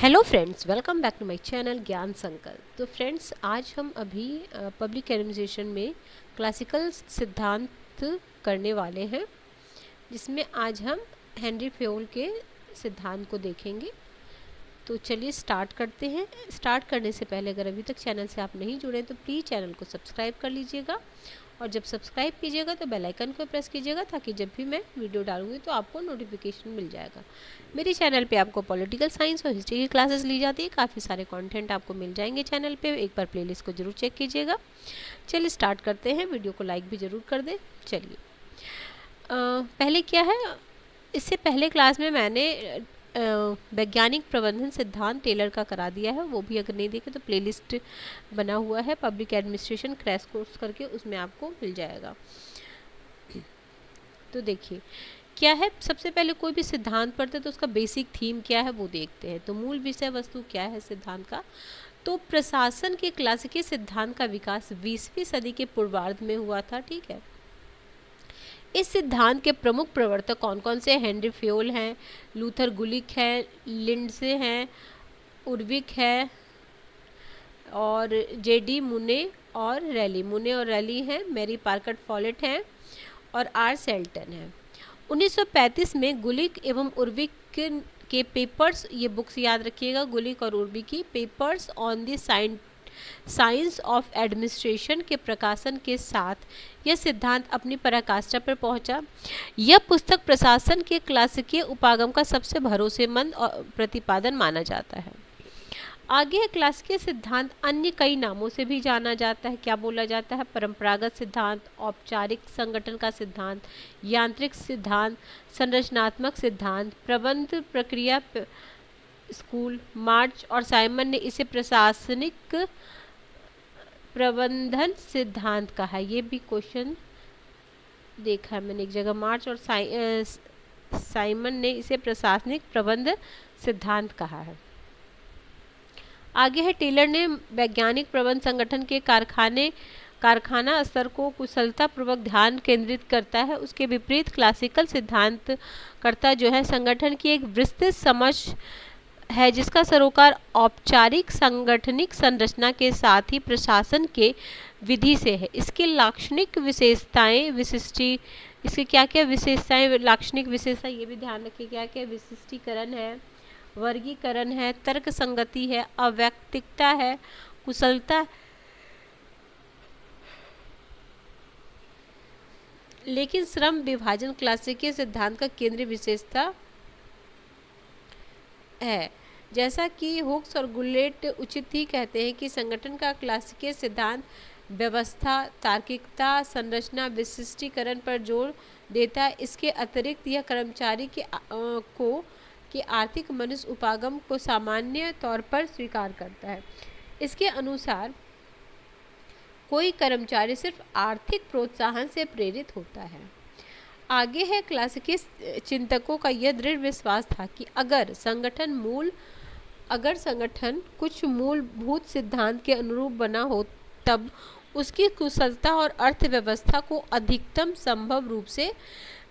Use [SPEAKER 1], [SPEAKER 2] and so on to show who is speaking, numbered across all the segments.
[SPEAKER 1] Hello friends, welcome back to my channel Gyan Sankalp. तो friends, आज हम अभी पब्लिक एडमिनिस्ट्रेशन में क्लासिकल सिद्धांत करने वाले हैं, जिसमें आज हम हेनरी फेयोल के सिद्धांत को देखेंगे। तो चलिए स्टार्ट करते हैं। स्टार्ट करने से पहले अगर अभी तक चैनल से आप नहीं जुड़े तो प्लीज़ चैनल को सब्सक्राइब कर लीजिएगा, और जब सब्सक्राइब कीजिएगा तो बेल आइकन को प्रेस कीजिएगा, ताकि जब भी मैं वीडियो डालूंगी तो आपको नोटिफिकेशन मिल जाएगा। मेरे चैनल पे आपको पॉलिटिकल साइंस और हिस्ट्री की क्लासेस ली जाती है। काफ़ी सारे कंटेंट आपको मिल जाएंगे चैनल पे। एक बार प्लेलिस्ट को जरूर चेक कीजिएगा। चलिए स्टार्ट करते हैं। वीडियो को लाइक भी ज़रूर कर दें। चलिए, पहले क्या है, इससे पहले क्लास में मैंने वैज्ञानिक प्रबंधन सिद्धांत टेलर का करा दिया है। वो भी अगर नहीं देखे तो प्लेलिस्ट बना हुआ है पब्लिक एडमिनिस्ट्रेशन क्रैश कोर्स करके, उसमें आपको मिल जाएगा। तो देखिए क्या है, सबसे पहले कोई भी सिद्धांत पढ़ते तो उसका बेसिक थीम क्या है वो देखते हैं। तो मूल विषय वस्तु क्या है सिद्धांत का, तो प्रशासन के क्लासिकी सिद्धांत का विकास 20वीं सदी के पूर्वार्ध में हुआ था। ठीक है, इस सिद्धांत के प्रमुख प्रवर्तक कौन कौन से? हेनरी फेयोल हैं, लूथर गुलिक है, लिंडसे हैं, उर्विक है, और जेडी मुने और रैली। मुने और रैली हैं, मैरी पार्कर फॉलेट हैं, और आर सेल्टन है। 1935 में गुलिक एवं उर्विक के पेपर्स, ये बुक्स याद रखिएगा, गुलिक और उर्विक की papers on the science of administration के प्रकाशन के साथ यह सिद्धांत अपनी पराकाष्ठा पर पहुंचा। यह पुस्तक प्रशासन के क्लासिकीय उपागम का सबसे भरोसेमंद प्रतिपादन माना जाता है। आगे है क्लासिकीय सिद्धांत अन्य कई नामों से भी जाना जाता है। क्या बोला जाता है? परंपरागत सिद्धांत, औपचारिक संगठन का सिद्धांत, यांत्रिक सिद्धांत, संरचनात्मक सिद्धांत, प्रबंध प्रक्रिया स्कूल, मार्च और साइमन ने इसे प्रशासनिक प्रबंधन सिद्धांत कहा। ये भी क्वेश्चन देखा है मैंने एक जगह। मार्च और साइमन ने इसे प्रशासनिक प्रबंध सिद्धांत कहा है। आगे है टेलर ने वैज्ञानिक प्रबंध संगठन के कारखाना स्तर को कुशलता पूर्वक ध्यान केंद्रित करता है। उसके विपरीत क्लासिकल सिद्धांत कर्ता जो है संगठन की एक विस्तृत समझ है, जिसका सरोकार औपचारिक सांगठनिक संरचना के साथ ही प्रशासन के विधि से है। इसकी लाक्षणिक विशेषताएं इसके क्या क्या विशेषताएं, लाक्षणिक विशेषता ये भी ध्यान रखिए, क्या क्या विशिष्टीकरण है, वर्गीकरण है, तर्क संगति है, अवैयक्तिकता है, कुशलता। लेकिन श्रम विभाजन क्लासिकीय सिद्धांत का केंद्रीय विशेषता है। जैसा कि हुक्स और गुलेट उचित ही कहते हैं कि संगठन का क्लासिकीय सिद्धांत व्यवस्था, तार्किकता, संरचना, विशिष्टीकरण पर जोर देता है। इसके अतिरिक्त यह कर्मचारी के आर्थिक मनुष्य उपागम को सामान्य तौर पर स्वीकार करता है। इसके अनुसार कोई कर्मचारी सिर्फ आर्थिक प्रोत्साहन से प्रेरित होता है। आगे है क्लासिकी चिंतकों का यह दृढ़ विश्वास था कि अगर संगठन कुछ मूलभूत सिद्धांत के अनुरूप बना हो, तब उसकी कुशलता और अर्थव्यवस्था को अधिकतम संभव रूप से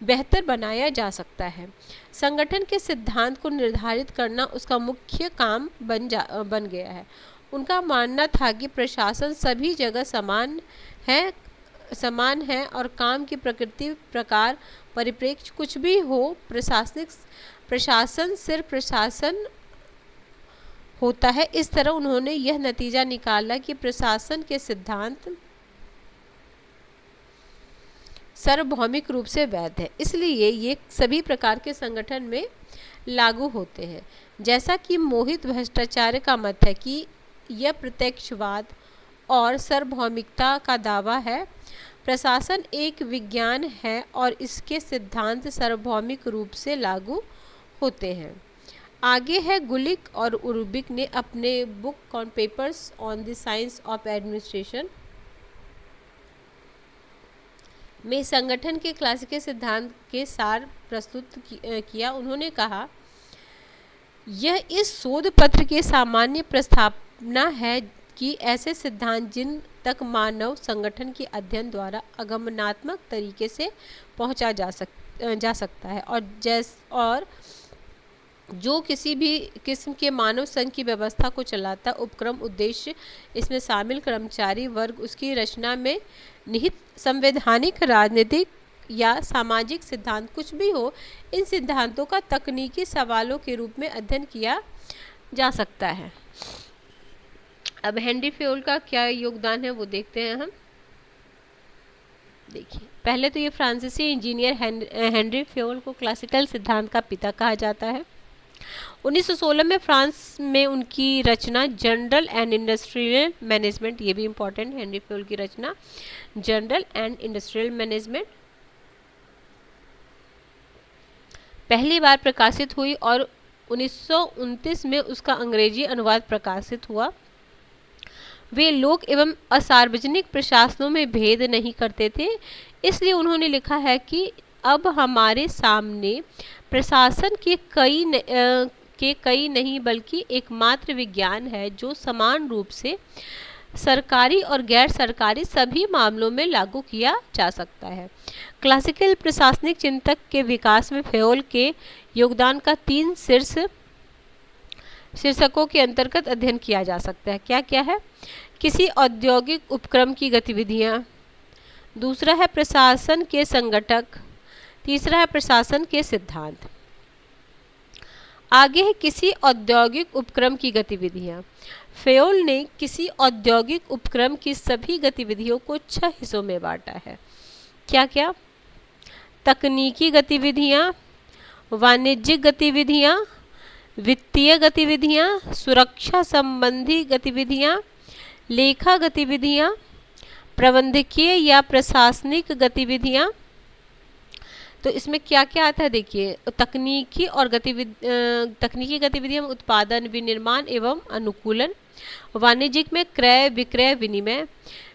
[SPEAKER 1] बेहतर बनाया जा सकता है। संगठन के सिद्धांत को निर्धारित करना उसका मुख्य काम बन गया है। उनका मानना था कि प्रशासन सभी जगह समान है और काम की प्रकृति, प्रकार, परिप्रेक्ष्य कुछ भी हो, प्रशासन सिर्फ प्रशासन होता है। इस तरह उन्होंने यह नतीजा निकाला कि प्रशासन के सिद्धांत सार्वभौमिक रूप से वैध है, इसलिए ये सभी प्रकार के संगठन में लागू होते हैं। जैसा कि मोहित भट्टाचार्य का मत है कि यह प्रत्यक्षवाद और सार्वभौमिकता का दावा है। प्रशासन एक विज्ञान है और इसके सिद्धांत सार्वभौमिक रूप से लागू होते हैं। आगे है गुलिक और उर्विक ने अपने book on papers on the science of administration में संगठन के क्लासिकीय सिद्धांत के सार प्रस्तुत किया। उन्होंने कहा, यह इस शोध पत्र के सामान्य प्रस्तावना है कि ऐसे सिद्धांत जिन तक मानव संगठन के अध्ययन द्वारा आगमनात्मक तरीके से पहुंचा जा सकता है, और जो किसी भी किस्म के मानव संघ की व्यवस्था को चलाता उपक्रम उद्देश्य इसमें शामिल कर्मचारी वर्ग उसकी रचना में निहित संवैधानिक राजनीतिक या सामाजिक सिद्धांत कुछ भी हो, इन सिद्धांतों का तकनीकी सवालों के रूप में अध्ययन किया जा सकता है। अब हेनरी फेयोल का क्या योगदान है वो देखते हैं हम। देखिए, पहले तो ये फ्रांसीसी इंजीनियर हेनरी फेयोल को क्लासिकल सिद्धांत का पिता कहा जाता है। 1916 में फ्रांस में उनकी रचना जनरल एंड इंडस्ट्रियल मैनेजमेंट, ये भी इम्पोर्टेंट, हेनरी फेयोल की रचना जनरल एंड इंडस्ट्रियल मैनेजमेंट पहली बार प्रकाशित हुई और 1929 में उसका अंग्रेजी अनुवाद प्रकाशित हुआ। वे लोक एवं असार्वजनिक प्रशासनों में भेद नहीं करते थे, इसलिए उन्होंने लिखा है कि अब हमारे सामने प्रशासन के कई नहीं बल्कि एकमात्र विज्ञान है जो समान रूप से सरकारी और गैर सरकारी सभी मामलों में लागू किया जा सकता है। क्लासिकल प्रशासनिक चिंतक के विकास में फेयोल के योगदान का 3 शीर्षकों के अंतर्गत अध्ययन किया जा सकता है। क्या क्या है? किसी औद्योगिक उपक्रम की गतिविधियां, दूसरा है प्रशासन के संगठक, तीसरा है प्रशासन के सिद्धांत। आगे है किसी औद्योगिक उपक्रम की गतिविधियां। फेयोल ने किसी औद्योगिक उपक्रम की सभी गतिविधियों को 6 हिस्सों में बांटा है। क्या क्या? तकनीकी गतिविधियां, वाणिज्यिक गतिविधियां, वित्तीय गतिविधियां, सुरक्षा संबंधी गतिविधियां, लेखा गतिविधियां, प्रबंधकीय या प्रशासनिक गतिविधियां। तो इसमें क्या क्या आता है देखिए, तकनीकी गतिविधियां उत्पादन, विनिर्माण एवं अनुकूलन, वाणिज्यिक में क्रय विक्रय विनिमय,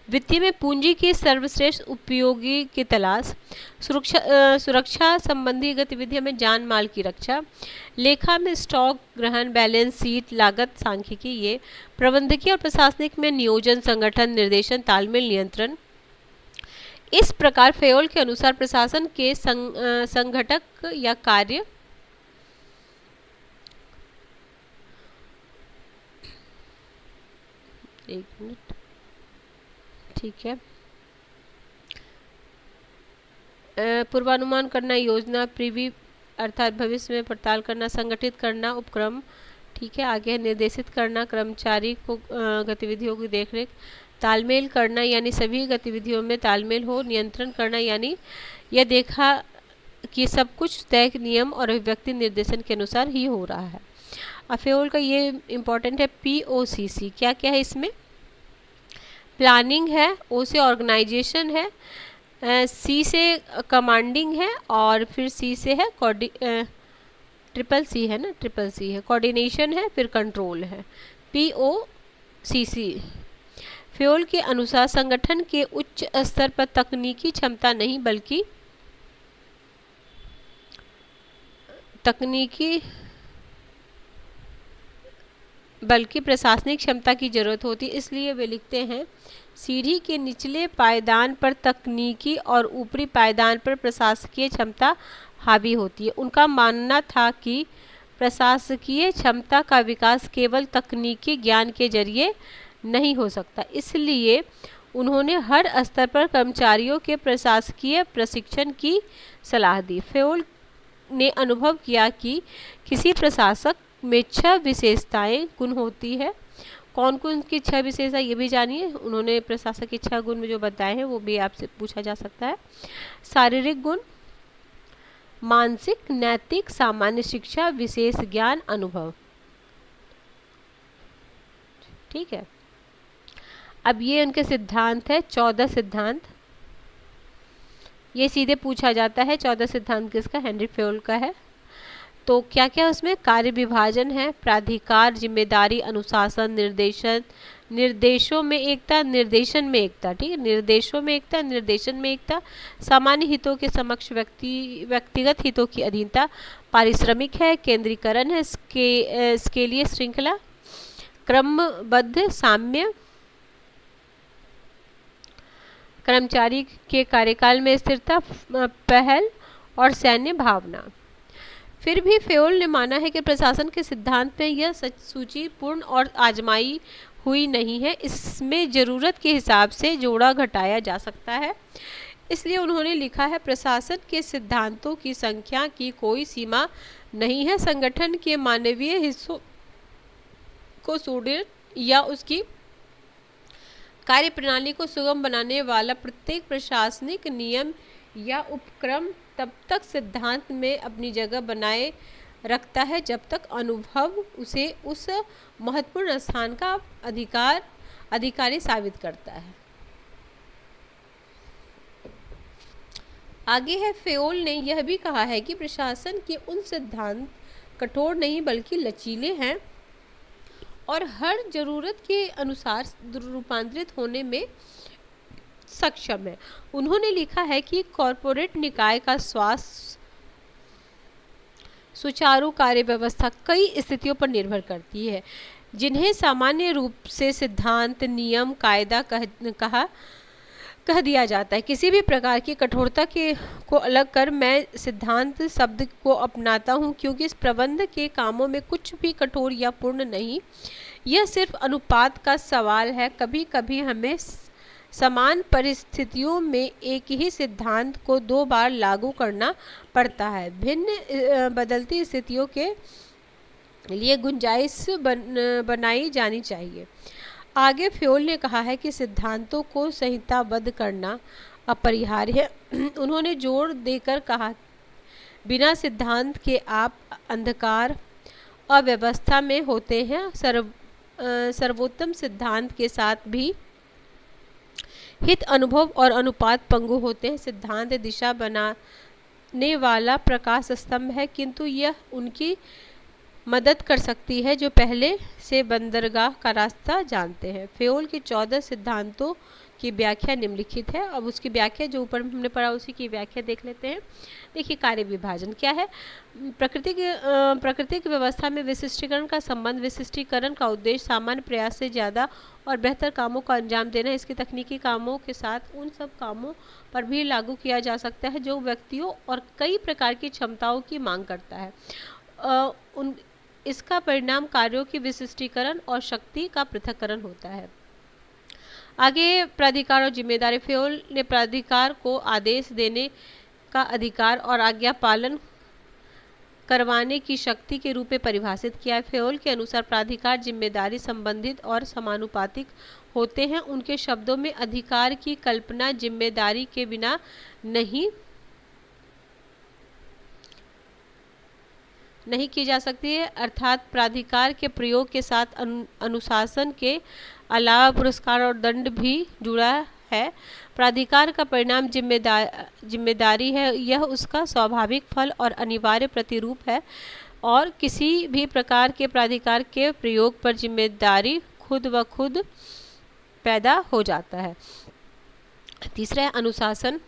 [SPEAKER 1] वित्तीय में पूंजी की सर्वश्रेष्ठ उपयोगी की तलाश, सुरक्षा संबंधी गतिविधियों में जान माल की रक्षा, लेखा में स्टॉक ग्रहण, बैलेंस शीट, लागत सांख्यिकी, ये प्रबंधकीय और प्रशासनिक में नियोजन, संगठन, निर्देशन, तालमेल, नियंत्रण। इस प्रकार फेयोल के अनुसार प्रशासन के संघटक या कार्य एक मिनट, ठीक है, पूर्वानुमान करना, योजना, प्रीवी अर्थात भविष्य में पड़ताल करना, संगठित करना उपक्रम, ठीक है। आगे निर्देशित करना, कर्मचारी को गतिविधियों की देखरेख, तालमेल करना यानी सभी गतिविधियों में तालमेल हो, नियंत्रण करना यानी यह देखा कि सब कुछ तय नियम और अभिव्यक्ति निर्देशन के अनुसार ही हो रहा है। फेयोल का ये इम्पोर्टेंट है POCC। क्या क्या है इसमें? प्लानिंग है, O से ऑर्गेनाइजेशन है, C से कमांडिंग है और फिर C से है ट्रिपल C है ना, ट्रिपल C है, कोऑर्डिनेशन है, फिर कंट्रोल है, POCC। फेयोल के अनुसार संगठन के उच्च स्तर पर तकनीकी क्षमता नहीं बल्कि प्रशासनिक क्षमता की जरूरत होती है। इसलिए वे लिखते हैं, सीढ़ी के निचले पायदान पर तकनीकी और ऊपरी पायदान पर प्रशासकीय क्षमता हावी होती है। उनका मानना था कि प्रशासकीय क्षमता का विकास केवल तकनीकी ज्ञान के जरिए नहीं हो सकता, इसलिए उन्होंने हर स्तर पर कर्मचारियों के प्रशासकीय प्रशिक्षण की सलाह दी। फेयोल ने अनुभव किया कि किसी प्रशासक में 6 विशेषताएं गुण होती है। कौन कौन की 6 विशेषता ये भी जानिए। उन्होंने प्रशासक के 6 गुण में जो बताए हैं वो भी आपसे पूछा जा सकता है। शारीरिक गुण, मानसिक, नैतिक, सामान्य शिक्षा, विशेष ज्ञान, अनुभव, ठीक है। अब ये उनके सिद्धांत है, 14 सिद्धांत, ये सीधे पूछा जाता है। 14 सिद्धांत किसका? हेनरी फेयोल का है। तो क्या क्या उसमें? कार्य विभाजन है, प्राधिकार, जिम्मेदारी, अनुशासन, निर्देशन, निर्देशों में एकता, निर्देशन में एकता, ठीक है, निर्देशों में एकता, निर्देशन में एकता, सामान्य हितों के समक्ष व्यक्तिगत हितों की अधीनता, पारिश्रमिक है, केंद्रीकरण है, स्केलीय श्रृंखला, क्रमबद्ध साम्य, कर्मचारी के कार्यकाल में स्थिरता, पहल और सैन्य भावना। फिर भी फेयोल ने माना है कि प्रशासन के सिद्धांत में यह सूची पूर्ण और आजमाई हुई नहीं है, इसमें ज़रूरत के हिसाब से जोड़ा घटाया जा सकता है। इसलिए उन्होंने लिखा है, प्रशासन के सिद्धांतों की संख्या की कोई सीमा नहीं है। संगठन के मानवीय हिस्सों को सुदृढ़ या उसकी कार्यप्रणाली को सुगम बनाने वाला प्रत्येक प्रशासनिक नियम या उपक्रम तब तक सिद्धांत में अपनी जगह बनाए रखता है जब तक अनुभव उसे उस महत्वपूर्ण स्थान का अधिकारी साबित करता है। आगे है, फेयोल ने यह भी कहा है कि प्रशासन के उन सिद्धांत कठोर नहीं बल्कि लचीले हैं और हर जरूरत के अनुसार रूपांतरित होने में सक्षम है। उन्होंने लिखा है कि कॉरपोरेट निकाय का सुचारू कार्य व्यवस्था कई स्थितियों पर निर्भर करती है, जिन्हें सामान्य रूप से सिद्धांत, नियम, कायदा कह दिया जाता है। किसी भी प्रकार की कठोरता को अलग कर मैं सिद्धांत शब्द को अपनाता हूँ, क्योंकि इस प्रबंध के कामों में कुछ भी कठोर या पूर्ण नहीं, यह सिर्फ अनुपात का सवाल है। कभी कभी हमें समान परिस्थितियों में एक ही सिद्धांत को 2 बार लागू करना पड़ता है। भिन्न बदलती स्थितियों के लिए गुंजाइश बनाई जानी चाहिए। आगे फेयोल ने कहा है कि सिद्धांतों को संहिताबद्ध करना अपरिहार्य है। उन्होंने जोर देकर कहा, बिना सिद्धांत के आप अंधकार अव्यवस्था में होते हैं। सर्वोत्तम सिद्धांत के साथ भी हित, अनुभव और अनुपात पंगु होते हैं। सिद्धांत दिशा बनाने वाला प्रकाश स्तंभ है, किंतु यह उनकी मदद कर सकती है जो पहले से बंदरगाह का रास्ता जानते हैं। फेयोल के 14 सिद्धांतों की व्याख्या निम्नलिखित है। अब उसकी व्याख्या जो ऊपर हमने पढ़ा उसी की व्याख्या देख लेते हैं। देखिए, कार्य विभाजन क्या है। प्राकृतिक व्यवस्था में विशिष्टीकरण का संबंध। विशिष्टीकरण का उद्देश्य सामान्य प्रयास से ज़्यादा और बेहतर कामों को अंजाम देना। इसके तकनीकी कामों के साथ उन सब कामों पर भी लागू किया जा सकता है जो व्यक्तियों और कई प्रकार की क्षमताओं की मांग करता है। इसका परिणाम कार्यों की विशिष्टीकरण और शक्ति का पृथक्करण होता है। आगे प्राधिकार और जिम्मेदारी। फेयोल ने प्राधिकार को आदेश देने का अधिकार और आज्ञा पालन करवाने की शक्ति के रूप में परिभाषित किया है। फेयोल के अनुसार प्राधिकार जिम्मेदारी संबंधित और समानुपातिक होते हैं। उनके शब्दों में अधिकार की कल्पना जिम्मेदारी के बिना नहीं की जा सकती है, अर्थात प्राधिकार के प्रयोग के साथ अनुशासन के अलावा पुरस्कार और दंड भी जुड़ा है। प्राधिकार का परिणाम जिम्मेदारी है। यह उसका स्वाभाविक फल और अनिवार्य प्रतिरूप है और किसी भी प्रकार के प्राधिकार के प्रयोग पर जिम्मेदारी खुद ब खुद पैदा हो जाता है। तीसरा है अनुशासन।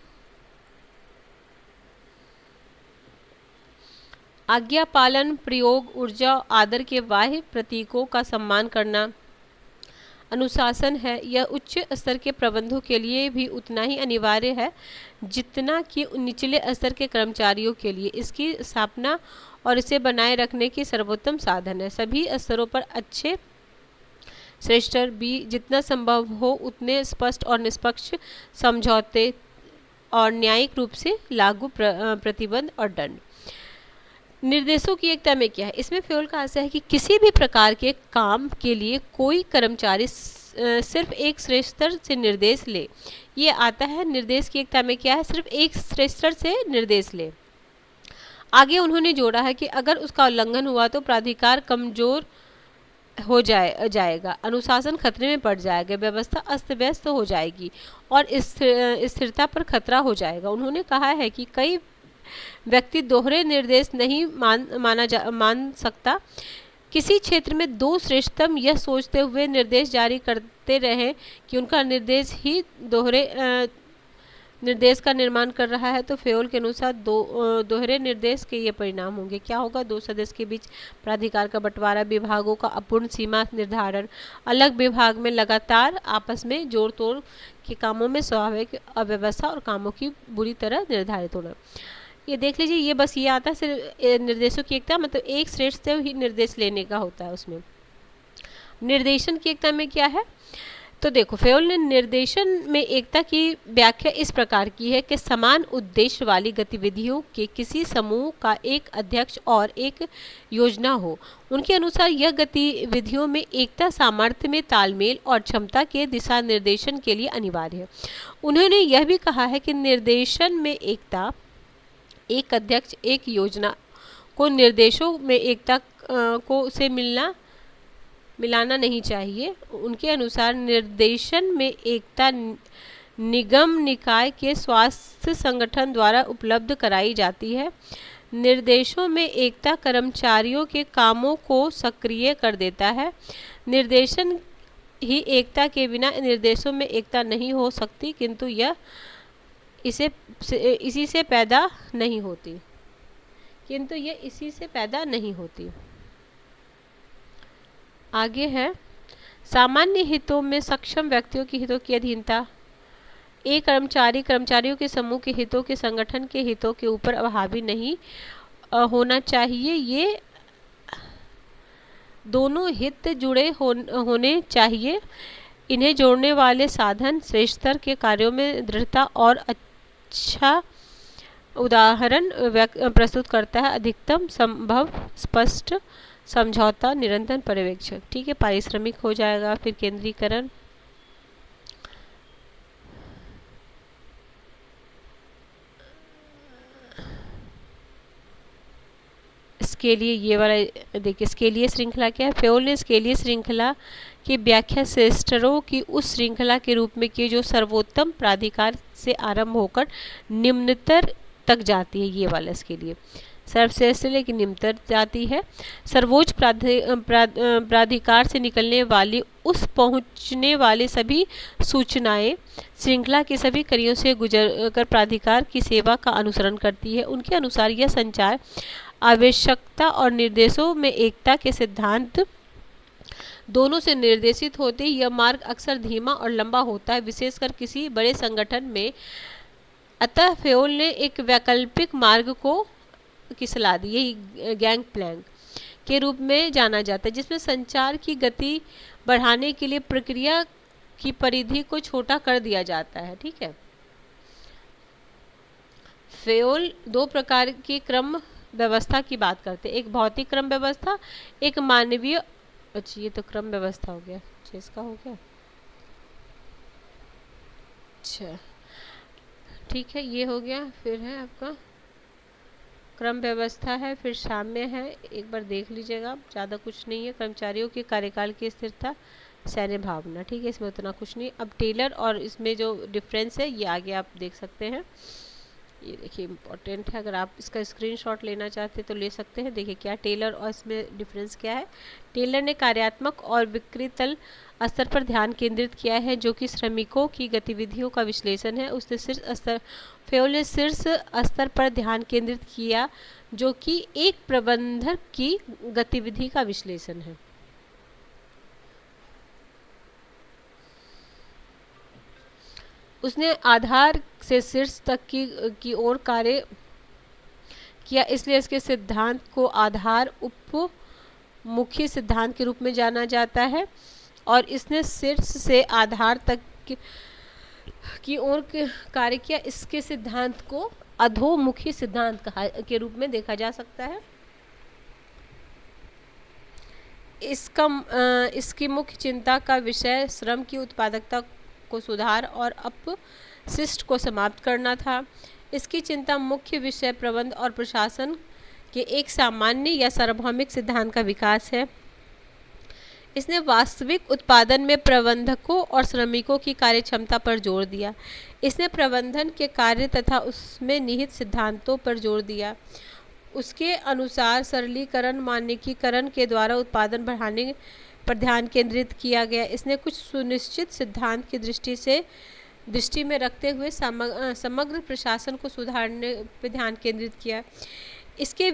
[SPEAKER 1] आज्ञा पालन, प्रयोग, ऊर्जा, आदर के बाह्य प्रतीकों का सम्मान करना अनुशासन है। यह उच्च स्तर के प्रबंधों के लिए भी उतना ही अनिवार्य है जितना कि निचले स्तर के कर्मचारियों के लिए। इसकी स्थापना और इसे बनाए रखने की सर्वोत्तम साधन है। सभी स्तरों पर अच्छे श्रेष्ठ भी जितना संभव हो उतने स्पष्ट और निष्पक्ष समझौते और न्यायिक रूप से लागू प्रतिबंध और दंड। निर्देशों की एकता में क्या है। इसमें फेयोल का आशय है कि किसी भी प्रकार के काम के लिए कोई कर्मचारी सिर्फ एक श्रेष्ठ स्तर से निर्देश ले। ये आता है निर्देश की एकता में क्या है, सिर्फ एक श्रेष्ठ स्तर से निर्देश ले। आगे उन्होंने जोड़ा है कि अगर उसका उल्लंघन हुआ तो प्राधिकार कमजोर हो जाएगा, अनुशासन खतरे में पड़ जाएगा, व्यवस्था अस्त व्यस्त हो जाएगी और स्थिरता पर खतरा हो जाएगा। उन्होंने कहा है कि कई व्यक्ति दोहरे निर्देश नहीं मान सकता। किसी क्षेत्र में 2 श्रेष्ठतम यह सोचते हुए निर्देश जारी करते रहे कि उनका निर्देश ही दोहरे निर्देश का निर्माण कर रहा है तो फेयोल के अनुसार दोहरे निर्देश के ये परिणाम होंगे। क्या होगा, 2 सदस्य के बीच प्राधिकार का बंटवारा, विभागों का अपूर्ण सीमा निर्धारण, अलग विभाग में लगातार आपस में जोड़ तोड़ के कामों में स्वाभाविक अव्यवस्था और कामों की बुरी तरह निर्धारित होना। ये देख लीजिए, ये बस ये आता है सिर्फ निर्देशों की एकता, मतलब एक श्रेष्ठ से ही निर्देश लेने का होता है उसमें। निर्देशन की एकता में क्या है, तो देखो फेयोल ने निर्देशन में एकता की व्याख्या इस प्रकार की है कि समान उद्देश्य वाली गतिविधियों के किसी समूह का एक अध्यक्ष और एक योजना हो। उनके अनुसार यह गतिविधियों में एकता सामर्थ्य में तालमेल और क्षमता के दिशा निर्देशन के लिए अनिवार्य है। उन्होंने यह भी कहा है कि निर्देशन में एकता, एक अध्यक्ष एक योजना को निर्देशों में एकता को से मिलाना नहीं चाहिए। उनके अनुसार निर्देशन में एकता निगम निकाय के स्वास्थ्य संगठन द्वारा उपलब्ध कराई जाती है। निर्देशों में एकता कर्मचारियों के कामों को सक्रिय कर देता है। निर्देशन ही एकता के बिना निर्देशों में एकता नहीं हो सकती, किंतु यह इसी से पैदा नहीं होती, किंतु यह इसी से पैदा नहीं होती। आगे है सामान्य हितों में सक्षम व्यक्तियों के हितों की अधीनता। एक कर्मचारी कर्मचारियों के समूह के हितों के संगठन के हितों के ऊपर हावी नहीं होना चाहिए। ये दोनों हित जुड़े होने चाहिए। इन्हें जोड़ने वाले साधन श्रेष्ठ स्तर के कार्यों में दृढ़ता और अच्छा उदाहरण प्रस्तुत करता है। अधिकतम संभव स्पष्ट समझौता, निरंतर पर्यवेक्षण। ठीक है, पारिश्रमिक हो जाएगा। फिर केंद्रीकरण, स्केलीय, ये वाला देखिए स्केलीय श्रृंखला क्या है। फेयोल ने स्केलीय श्रृंखला की व्याख्या श्रेष्ठरों की उस श्रृंखला के रूप में की जो सर्वोत्तम प्राधिकार से आरंभ होकर निम्नतर तक जाती है। ये वाला स्केलीय सर्वश्रेष्ठ से लेकर निम्नतर जाती है। सर्वोच्च प्राधिकार से निकलने वाली उस पहुंचने वाली सभी सूचनाएं श्रृंखला के सभी कड़ियों से गुजर कर प्राधिकार की सेवा का अनुसरण करती है। उनके अनुसार यह संचार आवश्यकता और निर्देशों में एकता के सिद्धांत दोनों से निर्देशित होते। यह मार्ग अक्सर धीमा और लंबा होता है, विशेषकर किसी बड़े संगठन में। अतः फेयोल ने एक वैकल्पिक मार्ग की सलाह दी, यही गैंग प्लैंक के रूप में जाना जाता है, जिसमें संचार की गति बढ़ाने के लिए प्रक्रिया की परिधि को छोटा कर दिया जाता है। ठीक है, फेयोल दो प्रकार की क्रम व्यवस्था की बात करते हैं, एक भौतिक क्रम व्यवस्था, एक मानवीय। अच्छा, ये तो क्रम व्यवस्था हो गया, इसका हो गया। अच्छा ठीक है, ये हो गया। फिर है आपका क्रम व्यवस्था है, फिर साम्य है, एक बार देख लीजिएगा, ज़्यादा कुछ नहीं है। कर्मचारियों के कार्यकाल की स्थिरता, सैन्य भावना। ठीक है, इसमें उतना कुछ नहीं। अब टेलर और इसमें जो डिफरेंस है ये आगे आप देख सकते हैं। ये देखिए इम्पोर्टेंट है, अगर आप इसका स्क्रीनशॉट लेना चाहते तो ले सकते हैं। देखिए क्या टेलर और इसमें डिफरेंस क्या है। टेलर ने कार्यात्मक और विक्रेतल स्तर पर ध्यान केंद्रित किया है, जो कि श्रमिकों की गतिविधियों का विश्लेषण है। उसने शीर्ष स्तर, फेयोल ने शीर्ष स्तर पर ध्यान केंद्रित किया, जो कि एक प्रबंधक की गतिविधि का विश्लेषण है। उसने आधार से शीर्ष तक की ओर कार्य किया, इसलिए इसके सिद्धांत को आधार उपमुखी सिद्धांत के रूप में जाना जाता है। और इसने शीर्ष से आधार तक की ओर कार्य किया, इसके सिद्धांत को अधोमुखी सिद्धांत के रूप में देखा जा सकता है। इसकी मुख्य चिंता का विषय श्रम की उत्पादकता को सुधार और अपशिष्ट को समाप्त करना था। इसकी चिंता मुख्य विषय प्रबंध और प्रशासन के एक सामान्य या सार्वभौमिक सिद्धांत का विकास है। इसने वास्तविक उत्पादन में प्रबंधकों और श्रमिकों की कार्यक्षमता पर जोर दिया। इसने प्रबंधन के कार्य तथा उसमें निहित सिद्धांतों पर जोर दिया। उसके अनुसार सरलीकरण, मानकीकरण के द्वारा उत्पादन बढ़ाने पर ध्यान केंद्रित किया गया। इसने कुछ सुनिश्चित सिद्धांत की दृष्टि में रखते हुए समग्र प्रशासन को सुधारने पर ध्यान केंद्रित किया। इसके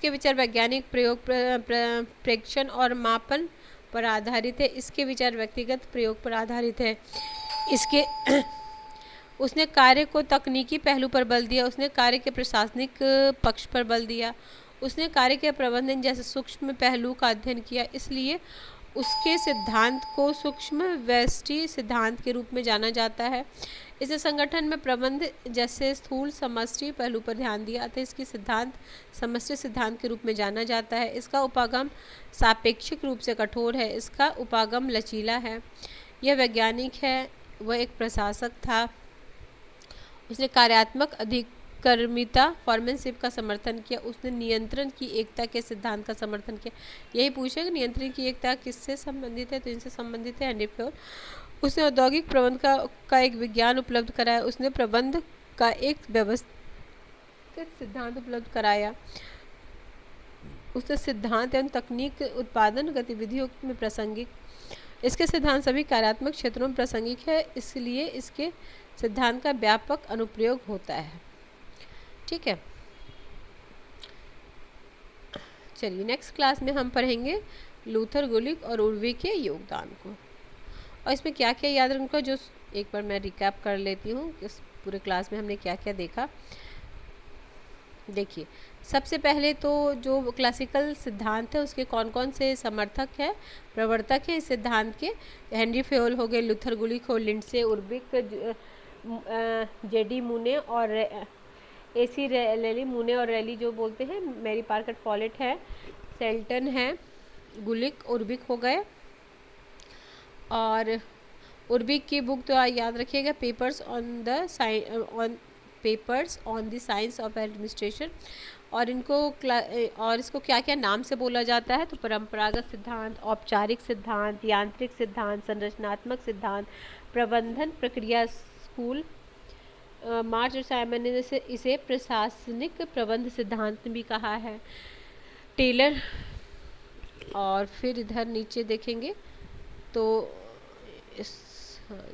[SPEAKER 1] विचार वैज्ञानिक प्रयोग, प्रेक्षण और मापन पर आधारित है। इसके विचार व्यक्तिगत प्रयोग पर आधारित है। इसके उसने कार्य को तकनीकी पहलू पर बल दिया, उसने कार्य के प्रशासनिक पक्ष पर बल दिया, उसने कार्य के प्रबंधन जैसे सूक्ष्म पहलू का अध्ययन किया। इसलिए उसके सिद्धांत को सूक्ष्म व्यष्टि सिद्धांत के रूप में जाना जाता है। इसे संगठन में प्रबंध जैसे स्थूल समष्टि पहलू पर ध्यान दिया, अतः इसकी सिद्धांत समष्टि सिद्धांत के रूप में जाना जाता है। इसका उपागम सापेक्षिक रूप से कठोर है, इसका उपागम लचीला है। यह वैज्ञानिक है, वह एक प्रशासक था। उसने कार्यात्मक अधिकर्मिता फॉर्मेनशिप का समर्थन किया। उसने नियंत्रण की एकता के सिद्धांत का समर्थन किया। यही पूछे कि नियंत्रण की एकता किससे संबंधित है, तो इनसे संबंधित है हेनरी फेयोल। उसने औद्योगिक प्रबंध का एक विज्ञान उपलब्ध कराया। उसने प्रबंध का एक व्यवस्थित सिद्धांत उपलब्ध कराया। उसने सिद्धांत एवं तकनीक उत्पादन गतिविधियों में प्रासंगिक, इसके सिद्धांत सभी कार्यात्मक क्षेत्रों में प्रासंगिक है, इसलिए इसके सिद्धांत का व्यापक अनुप्रयोग होता है। ठीक है, चलिए नेक्स्ट क्लास में हम पढ़ेंगे लूथर, गुलिक और उर्वी के योगदान को, और इसमें क्या क्या याद रखना, जो एक बार मैं रिकैप कर लेती हूँ कि इस पूरे क्लास में हमने क्या क्या देखा। देखिए, सबसे पहले तो जो क्लासिकल सिद्धांत है उसके कौन कौन से समर्थक है, प्रवर्तक है इस सिद्धांत के। हेनरी फेयोल हो गए, लूथर, गुलिक हो, लिंडसे, उर्बिक, जेडी मूने और एसी रैली, मूने और रैली जो बोलते हैं, मैरी पार्कर फॉलेट है, सेल्टन है, गुलिक, उर्बिक हो गए। और उर्बिक की बुक तो याद रखिएगा, papers on the science of administration. और इसको क्या क्या नाम से बोला जाता है, तो परंपरागत सिद्धांत, औपचारिक सिद्धांत, यांत्रिक सिद्धांत, संरचनात्मक सिद्धांत, प्रबंधन प्रक्रिया स्कूल। मार्च और साइमन ने इसे प्रशासनिक प्रबंध सिद्धांत भी कहा है, टेलर। और फिर इधर नीचे देखेंगे तो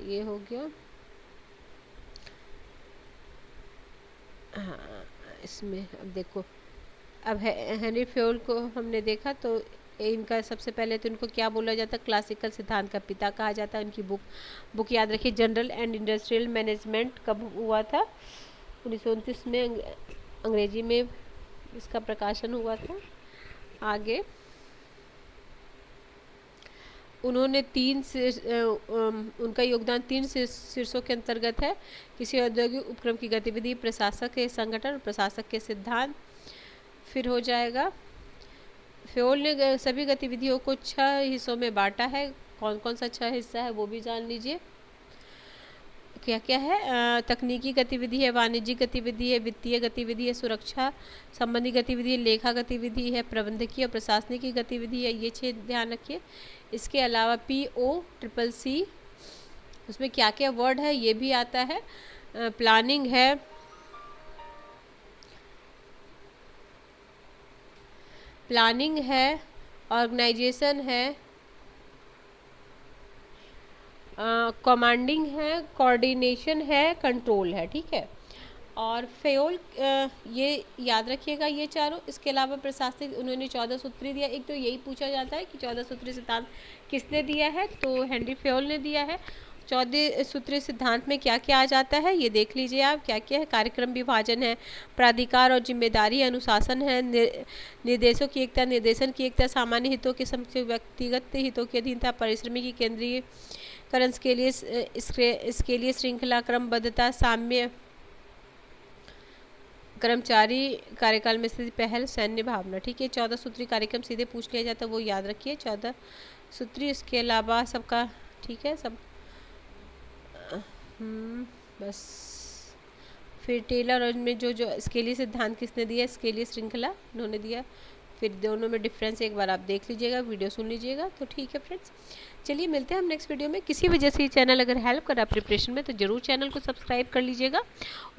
[SPEAKER 1] ये हो गया, हाँ इसमें अब देखो, अब हेनरी फेयोल को हमने देखा तो इनका सबसे पहले तो इनको क्या बोला जाता है, क्लासिकल सिद्धांत का पिता कहा जाता है। उनकी बुक याद रखिए, जनरल एंड इंडस्ट्रियल मैनेजमेंट कब हुआ था, 1929 में अंग्रेजी में इसका प्रकाशन हुआ था। आगे उन्होंने उनका योगदान 3 शीर्षों के अंतर्गत है, किसी औद्योगिक उपक्रम की गतिविधि, प्रशासक के संगठन, प्रशासक के सिद्धांत। फिर हो जाएगा, फेयोल ने सभी गतिविधियों को 6 हिस्सों में बांटा है। कौन कौन सा 6 हिस्सा है वो भी जान लीजिए, क्या क्या है। तकनीकी गतिविधि है, वाणिज्यिक गतिविधि है, वित्तीय गतिविधि है, सुरक्षा संबंधी गतिविधि है, लेखा गतिविधि है, प्रबंधकीय और प्रशासनिक की गतिविधि है। ये 6 ध्यान रखिए। इसके अलावा POCCC, उसमें क्या क्या वर्ड है ये भी आता है। प्लानिंग है, ऑर्गेनाइजेशन है, कमांडिंग है, कोऑर्डिनेशन है, कंट्रोल है। ठीक है, और फेयोल ये याद रखिएगा ये चारों। इसके अलावा प्रशासनिक उन्होंने 14 सूत्री दिया। एक तो यही पूछा जाता है कि 14 सूत्री सिद्धांत किसने दिया है, तो हेनरी फेयोल ने दिया है। 14 सूत्री सिद्धांत में क्या क्या आ जाता है ये देख लीजिए आप, क्या क्या है। कार्यक्रम विभाजन है, प्राधिकार और जिम्मेदारी, अनुशासन है, निर्देशों की एकता, निर्देशन की एकता, सामान्य हितों के समक्ष व्यक्तिगत हितों की अधीनता, परिश्रमी की केंद्रीयकरण, इसके लिए श्रृंखला, क्रमबद्धता, साम्य, कर्मचारी कार्यकाल में स्थिति, पहल, सैन्य भावना। ठीक है, 14 सूत्री कार्यक्रम सीधे पूछ लिया जाता है, वो याद रखिए 14 सूत्री। इसके अलावा सबका ठीक है सब, बस। फिर टेलर और में जो स्केली सिद्धांत किसने दिया, स्केली श्रृंखला उन्होंने दिया। फिर दोनों में डिफरेंस एक बार आप देख लीजिएगा, वीडियो सुन लीजिएगा। तो ठीक है फ्रेंड्स, चलिए मिलते हैं हम नेक्स्ट वीडियो में। किसी वजह से ये चैनल अगर हेल्प कर रहा है प्रिपरेशन में तो ज़रूर चैनल को सब्सक्राइब कर लीजिएगा,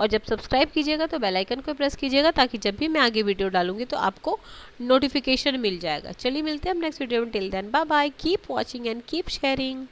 [SPEAKER 1] और जब सब्सक्राइब कीजिएगा तो बेल आइकन को प्रेस कीजिएगा, ताकि जब भी मैं आगे वीडियो डालूंगी तो आपको नोटिफिकेशन मिल जाएगा। चलिए मिलते हैं हम नेक्स्ट वीडियो में। Till then bye bye, keep watching and keep sharing.